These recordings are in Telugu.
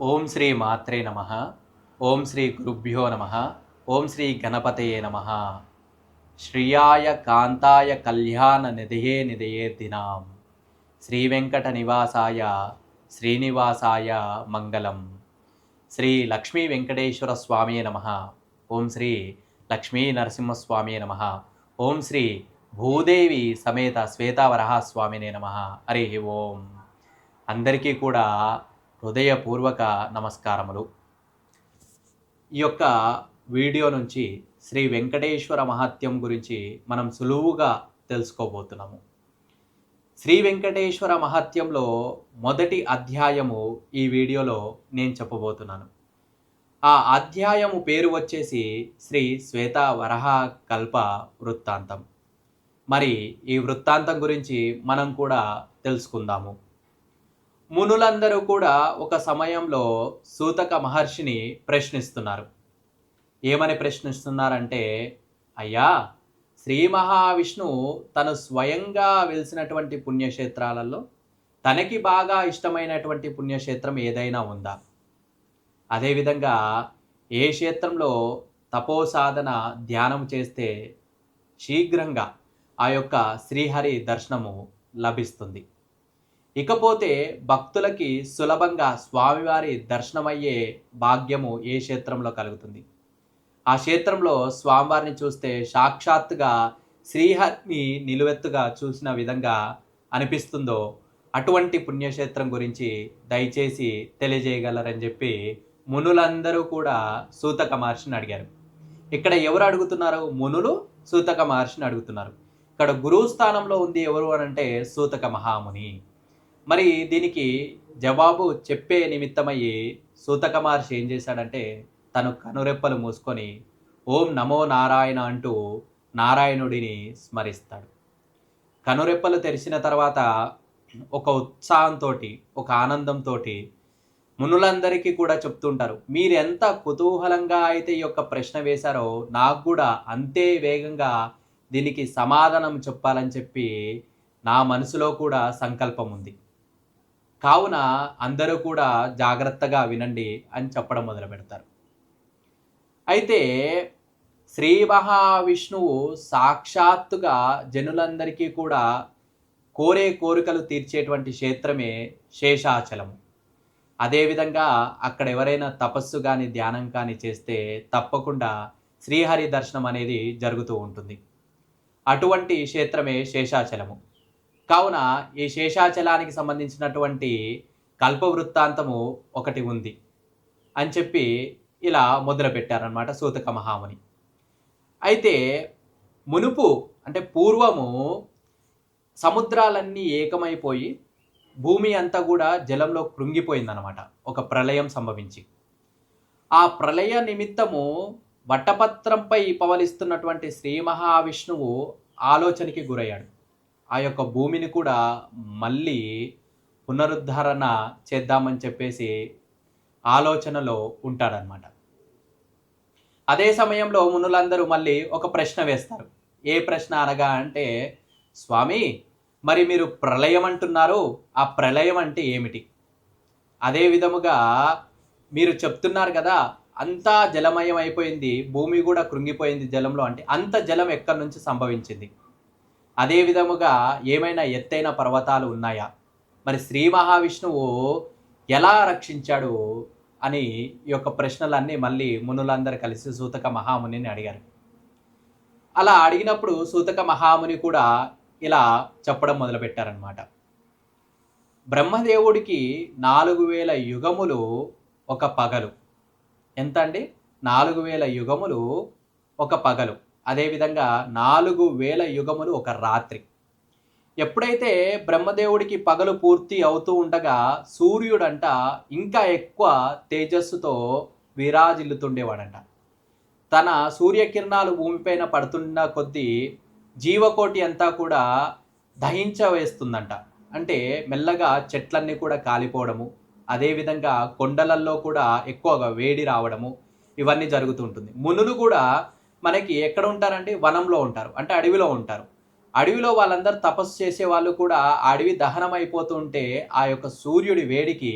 ఓం శ్రీ మాత్రే నమ. ఓం శ్రీ గురుభ్యో నమ. ఓం శ్రీ గణపతయే నమ. శ్రియాయ కాంతాయ కళ్యాణ నిధయే నిధయే దినాం శ్రీ వెంకట నివాసాయ శ్రీనివాసాయ మంగళం. శ్రీ లక్ష్మీ వెంకటేశ్వర స్వామియే నమ. ఓం శ్రీ లక్ష్మీ నరసింహస్వామియే నమ. ఓం శ్రీ భూదేవి సమేత శ్వేతావరహస్వామినే నమ. హరి ఓం. అందరికీ కూడా హృదయపూర్వక నమస్కారములు. ఈ యొక్క వీడియో నుంచి శ్రీ వెంకటేశ్వర మహాత్యం గురించి మనం సులువుగా తెలుసుకోబోతున్నాము. శ్రీ వెంకటేశ్వర మహాత్యంలో మొదటి అధ్యాయము ఈ వీడియోలో నేను చెప్పబోతున్నాను. ఆ అధ్యాయము పేరు వచ్చేసి శ్రీ శ్వేత వరహ కల్ప వృత్తాంతం. మరి ఈ వృత్తాంతం గురించి మనం కూడా తెలుసుకుందాము. మునులందరూ కూడా ఒక సమయంలో సూతక మహర్షిని ప్రశ్నిస్తున్నారు. ఏమని ప్రశ్నిస్తున్నారంటే, అయ్యా, శ్రీ మహావిష్ణువు తను స్వయంగా వెలిసినటువంటి పుణ్యక్షేత్రాలలో తనకి బాగా ఇష్టమైనటువంటి పుణ్యక్షేత్రం ఏదైనా ఉందా? అదేవిధంగా ఏ క్షేత్రంలో తపోసాధన ధ్యానం చేస్తే శీఘ్రంగా ఆ యొక్క శ్రీహరి దర్శనము లభిస్తుంది? ఇకపోతే భక్తులకి సులభంగా స్వామివారి దర్శనమయ్యే భాగ్యము ఏ క్షేత్రంలో కలుగుతుంది? ఆ క్షేత్రంలో స్వామివారిని చూస్తే సాక్షాత్తుగా శ్రీహరిని నిలువెత్తుగా చూసిన విధంగా అనిపిస్తుందో అటువంటి పుణ్యక్షేత్రం గురించి దయచేసి తెలియజేయగలరని చెప్పి మునులందరూ కూడా సూతక మహర్షిని అడిగారు. ఇక్కడ ఎవరు అడుగుతున్నారు? మునులు సూతక మహర్షిని అడుగుతున్నారు. ఇక్కడ గురువు స్థానంలో ఉంది ఎవరు అనంటే సూతక మహాముని. మరి దీనికి జవాబు చెప్పే నిమిత్తమయ్యి సూతక మహర్షి ఏం చేశాడంటే, తను కనురెప్పలు మూసుకొని ఓం నమో నారాయణ అంటూ నారాయణుడిని స్మరిస్తాడు. కనురెప్పలు తెరిచిన తర్వాత ఒక ఉత్సాహంతో, ఒక ఆనందంతో మునులందరికీ కూడా చెప్తుంటారు, మీరు ఎంత కుతూహలంగా అయితే ఈ యొక్క ప్రశ్న వేశారో నాకు కూడా అంతే వేగంగా దీనికి సమాధానం చెప్పాలని చెప్పి నా మనసులో కూడా సంకల్పం ఉంది. కావున అందరూ కూడా జాగ్రత్తగా వినండి అని చెప్పడం మొదలు పెడతారు. అయితే శ్రీ మహావిష్ణువు సాక్షాత్తుగా జనులందరికీ కూడా కోరే కోరికలు తీర్చేటువంటి క్షేత్రమే శేషాచలము. అదేవిధంగా అక్కడ ఎవరైనా తపస్సు కానీ ధ్యానం కానీ చేస్తే తప్పకుండా శ్రీహరి దర్శనం అనేది జరుగుతూ ఉంటుంది. అటువంటి క్షేత్రమే శేషాచలము. కావున ఈ శేషాచలానికి సంబంధించినటువంటి కల్ప వృత్తాంతము ఒకటి ఉంది అని చెప్పి ఇలా మొదలు పెట్టారనమాట సూతక మహాముని. అయితే మునుపు అంటే పూర్వము సముద్రాలన్నీ ఏకమైపోయి భూమి అంతా కూడా జలంలో కృంగిపోయిందనమాట, ఒక ప్రళయం సంభవించి. ఆ ప్రళయ నిమిత్తము వట్టపత్రంపై పవలిస్తున్నటువంటి శ్రీ మహావిష్ణువు ఆలోచనకి గురయ్యాడు. ఆ యొక్క భూమిని కూడా మళ్ళీ పునరుద్ధరణ చేద్దామని చెప్పేసి ఆలోచనలో ఉంటాడనమాట. అదే సమయంలో మునులందరూ మళ్ళీ ఒక ప్రశ్న వేస్తారు. ఏ ప్రశ్న అనగా అంటే, స్వామి, మరి మీరు ప్రళయం అంటున్నారు, ఆ ప్రళయం అంటే ఏమిటి? అదే విధముగా మీరు చెప్తున్నారు కదా, అంతా జలమయం అయిపోయింది, భూమి కూడా కృంగిపోయింది జలంలో, అంటే అంత జలం ఎక్కడి నుంచి సంభవించింది? అదే విధముగా ఏమైనా ఎత్తైన పర్వతాలు ఉన్నాయా? మరి శ్రీ మహావిష్ణువు ఎలా రక్షించాడు అని ఈ యొక్క ప్రశ్నలన్నీ మళ్ళీ మునులందరూ కలిసి సూతక మహామునిని అడిగారు. అలా అడిగినప్పుడు సూతక మహాముని కూడా ఇలా చెప్పడం మొదలుపెట్టారనమాట. బ్రహ్మదేవుడికి 4000 యుగములు ఒక పగలు. ఎంత అండి? 4000 యుగములు ఒక పగలు. అదేవిధంగా 4000 యుగములు ఒక రాత్రి. ఎప్పుడైతే బ్రహ్మదేవుడికి పగలు పూర్తి అవుతూ ఉండగా సూర్యుడంట ఇంకా ఎక్కువ తేజస్సుతో విరాజిల్లుతుండేవాడంట. తన సూర్యకిరణాలు భూమిపైన పడుతున్న కొద్దీ జీవకోటి అంతా కూడా దహించవేస్తుందంట. అంటే మెల్లగా చెట్లన్నీ కూడా కాలిపోవడము, అదేవిధంగా కొండలల్లో కూడా ఎక్కువగా వేడి రావడము, ఇవన్నీ జరుగుతుంటుంది. మునులు కూడా మనకి ఎక్కడ ఉంటారంటే వనంలో ఉంటారు, అంటే అడవిలో ఉంటారు. అడవిలో వాళ్ళందరూ తపస్సు చేసే వాళ్ళు కూడా అడవి దహనం అయిపోతుంటే ఆ యొక్క సూర్యుడి వేడికి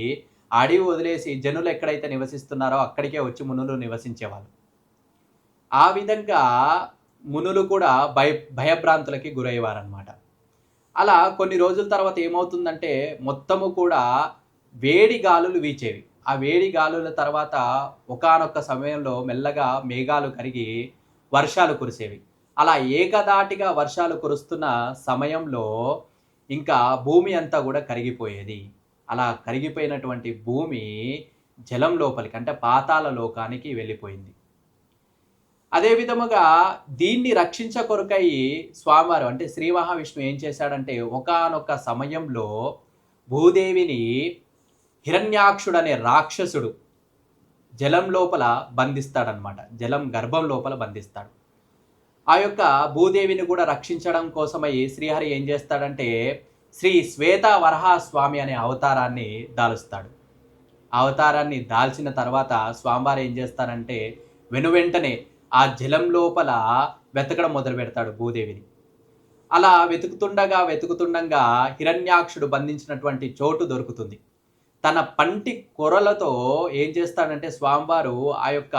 అడవి వదిలేసి జనులు ఎక్కడైతే నివసిస్తున్నారో అక్కడికే వచ్చి మునులు నివసించేవాళ్ళు. ఆ విధంగా మునులు కూడా భయభ్రాంతులకి గురయ్యేవారనమాట. అలా కొన్ని రోజుల తర్వాత ఏమవుతుందంటే మొత్తము కూడా వేడి గాలులు వీచేవి. ఆ వేడి గాలుల తర్వాత ఒకానొక సమయంలో మెల్లగా మేఘాలు కరిగి వర్షాలు కురిసేవి. అలా ఏకధాటిగా వర్షాలు కురుస్తున్న సమయంలో ఇంకా భూమి అంతా కూడా కరిగిపోయేది. అలా కరిగిపోయినటువంటి భూమి జలం లోపలికి అంటే పాతాళ లోకానికి వెళ్ళిపోయింది. అదే విధముగా దీన్ని రక్షించ కొరకై స్వామివారు అంటే శ్రీ మహావిష్ణువు ఏం చేశాడంటే ఒకానొక సమయంలో భూదేవిని హిరణ్యాక్షుడనే రాక్షసుడు జలం లోపల బంధిస్తాడనమాట. జలం గర్భం లోపల బంధిస్తాడు. ఆ యొక్క భూదేవిని కూడా రక్షించడం కోసమై శ్రీహరి ఏం చేస్తాడంటే శ్రీ శ్వేత వరహాస్వామి అనే అవతారాన్ని దాలుస్తాడు. అవతారాన్ని దాల్చిన తర్వాత స్వామివారు ఏం చేస్తారంటే వెనువెంటనే ఆ జలం లోపల వెతకడం మొదలు పెడతాడు భూదేవిని. అలా వెతుకుతుండగా హిరణ్యాక్షుడు బంధించినటువంటి చోటు దొరుకుతుంది. తన పంటి కొరలతో ఏం చేస్తాడంటే స్వామివారు ఆ యొక్క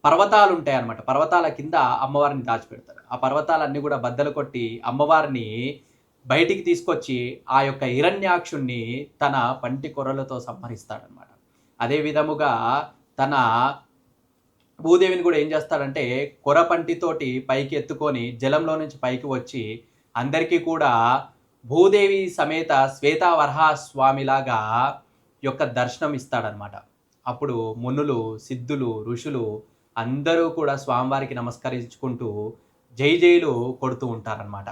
పర్వతాలు ఉంటాయన్నమాట. పర్వతాల కింద అమ్మవారిని దాచిపెడతాడు. ఆ పర్వతాలన్నీ కూడా బద్దలు కొట్టి అమ్మవారిని బయటికి తీసుకొచ్చి ఆ యొక్క హిరణ్యాక్షుణ్ణి తన పంటి కొరలతో సంహరిస్తాడనమాట. అదే విధముగా తన భూదేవిని కూడా ఏం చేస్తాడంటే కొర పంటితోటి పైకి ఎత్తుకొని జలంలో నుంచి పైకి వచ్చి అందరికీ కూడా భూదేవి సమేత శ్వేతావరహాస్వామిలాగా యొక్క దర్శనం ఇస్తాడనమాట. అప్పుడు మునులు, సిద్ధులు, ఋషులు అందరూ కూడా స్వామివారికి నమస్కరించుకుంటూ జై జైలు కొడుతూ ఉంటారనమాట.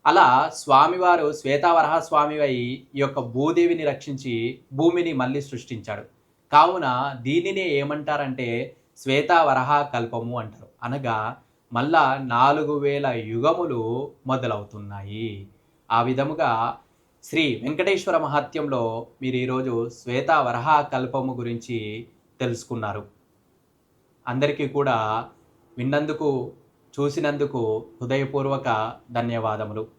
అలా స్వామివారు శ్వేతావరహస్వామివై ఈ యొక్క భూదేవిని రక్షించి భూమిని మళ్ళీ సృష్టించాడు. కావున దీనినే ఏమంటారంటే శ్వేతావరహ కల్పము అంటారు. అనగా మళ్ళా 4000 యుగములు మొదలవుతున్నాయి. ఆ విధముగా శ్రీ వెంకటేశ్వర మహాత్యంలో మీరు ఈరోజు శ్వేతావరహ కల్పము గురించి తెలుసుకున్నారు. అందరికీ కూడా విన్నందుకు, చూసినందుకు హృదయపూర్వక ధన్యవాదములు.